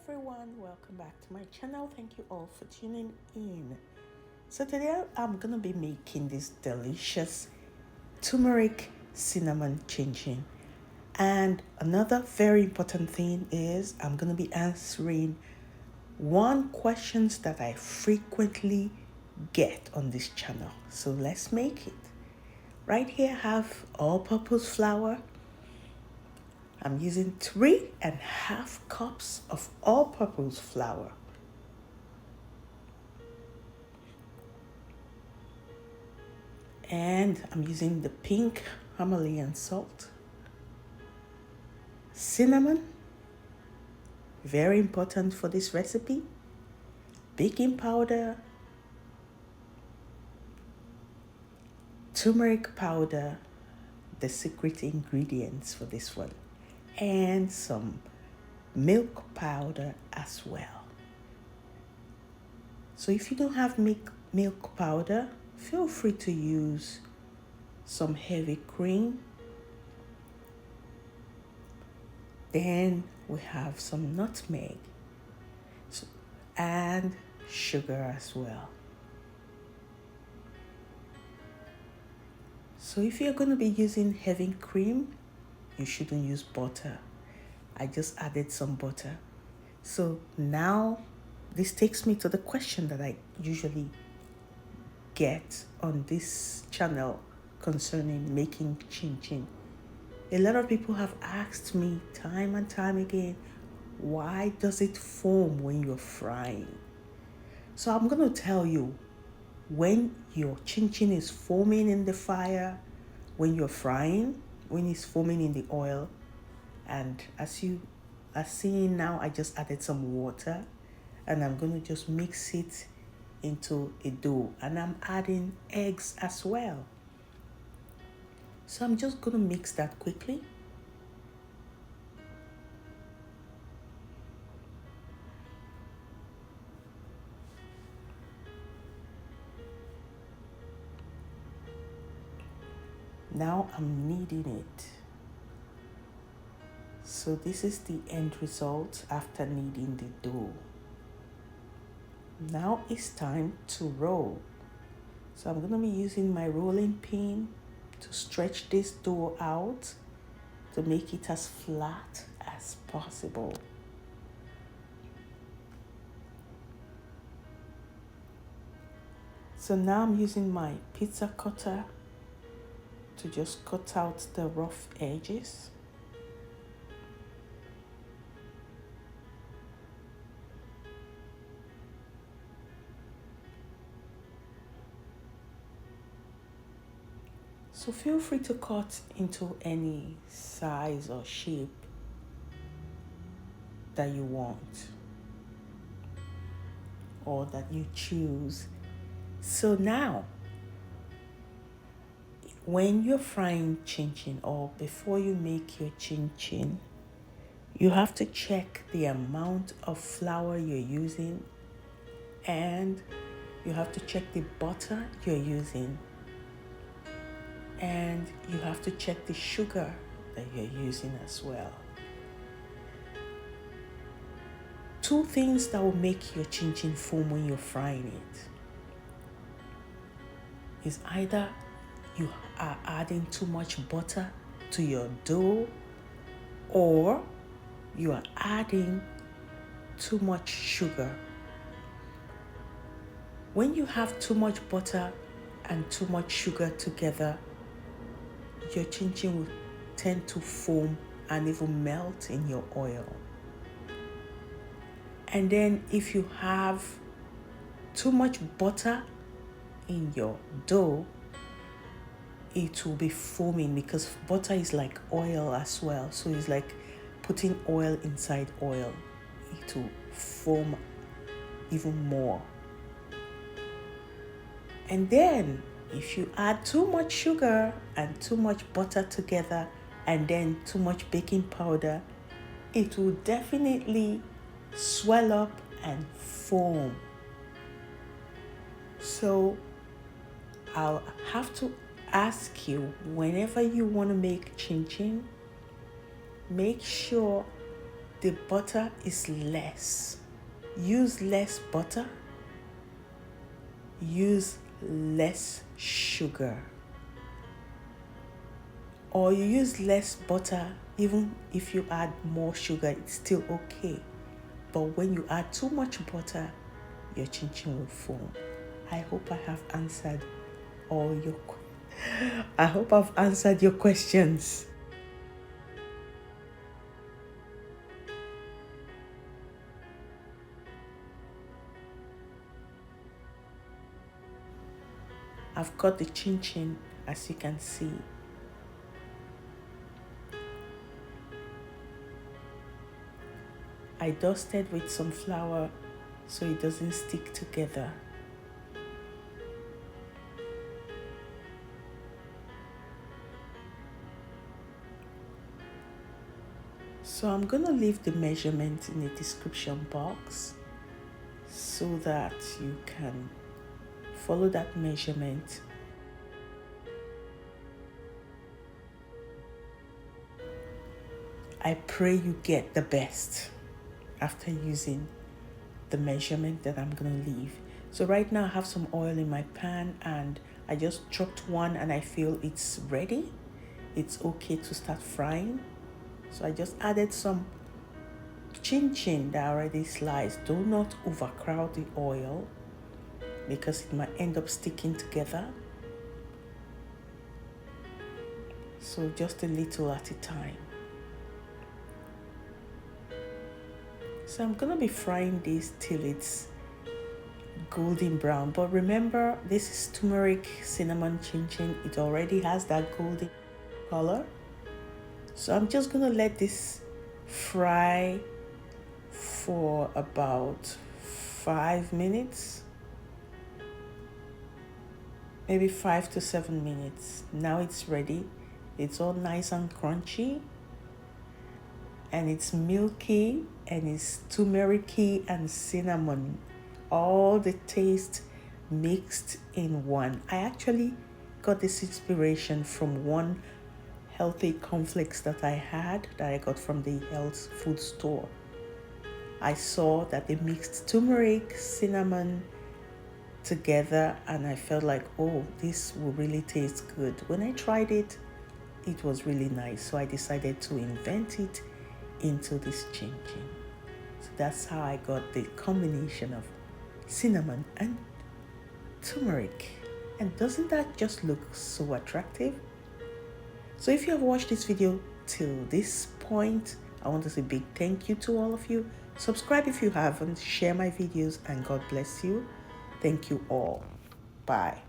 everyone, welcome back to my channel. Thank you all for tuning in. So today I'm gonna be making this delicious turmeric cinnamon chinchin. And another very important thing is I'm gonna be answering one questions that I frequently get on this channel. So let's make it. Right here I have all-purpose flour. I'm using 3.5 cups of all-purpose flour. And I'm using the pink Himalayan salt. Cinnamon, very important for this recipe. Baking powder, turmeric powder, the secret ingredients for this one, and some milk powder as well. So if you don't have milk powder, feel free to use some heavy cream. Then we have some nutmeg and sugar as well. So if you're going to be using heavy cream, you shouldn't use butter. I just added some butter. So now this takes me to the question that I usually get on this channel concerning making chinchin. A lot of people have asked me time and time again, why does it foam when you're frying? So I'm going to tell you, when your chinchin is foaming in the fire, when you're frying, when it's foaming in the oil, and as you are seeing now, I just added some water and I'm going to just mix it into a dough, and I'm adding eggs as well. So I'm just going to mix that quickly. Now I'm kneading it. So this is the end result after kneading the dough. Now it's time to roll. So I'm going to be using my rolling pin to stretch this dough out to make it as flat as possible. So now I'm using my pizza cutter to just cut out the rough edges. So feel free to cut into any size or shape that you want or that you choose. So now, when you're frying chinchin or before you make your chinchin, you have to check the amount of flour you're using, and you have to check the butter you're using, and you have to check the sugar that you're using as well. Two things that will make your chinchin foam when you're frying it is either you are adding too much butter to your dough, or you are adding too much sugar. When you have too much butter and too much sugar together, your chinchin will tend to foam and even melt in your oil. And then if you have too much butter in your dough, it will be foaming, because butter is like oil as well. So it's like putting oil inside oil. It will foam even more. And then if you add too much sugar and too much butter together and then too much baking powder, it will definitely swell up and foam. So I'll have to ask you, whenever you want to make chinchin, make sure the butter is less. Use less butter. Use less sugar. Or you use less butter, even if you add more sugar, it's still okay. But when you add too much butter, your chinchin will foam. I hope I have answered your questions. I've got the chinchin, as you can see. I dusted with some flour so it doesn't stick together. So I'm gonna leave the measurement in the description box so that you can follow that measurement. I pray you get the best after using the measurement that I'm gonna leave. So right now I have some oil in my pan and I just dropped one and I feel it's ready. It's okay to start frying. So I just added some chinchin that I already sliced. Do not overcrowd the oil because it might end up sticking together. So just a little at a time. So I'm gonna be frying this till it's golden brown. But remember, this is turmeric cinnamon chinchin. It already has that golden color. So I'm just gonna let this fry for about 5 minutes. Maybe 5 to 7 minutes. Now it's ready. It's all nice and crunchy. And it's milky and it's turmeric-y and cinnamon. All the taste mixed in one. I actually got this inspiration from one healthy cornflakes that I had that I got from the health food store. I saw that they mixed turmeric, cinnamon together and I felt like, oh, this will really taste good. When I tried it, it was really nice. So I decided to invent it into this chinchin. So that's how I got the combination of cinnamon and turmeric. And doesn't that just look so attractive? So if you have watched this video till this point, I want to say a big thank you to all of you. Subscribe if you haven't, share my videos, and God bless you. Thank you all. Bye.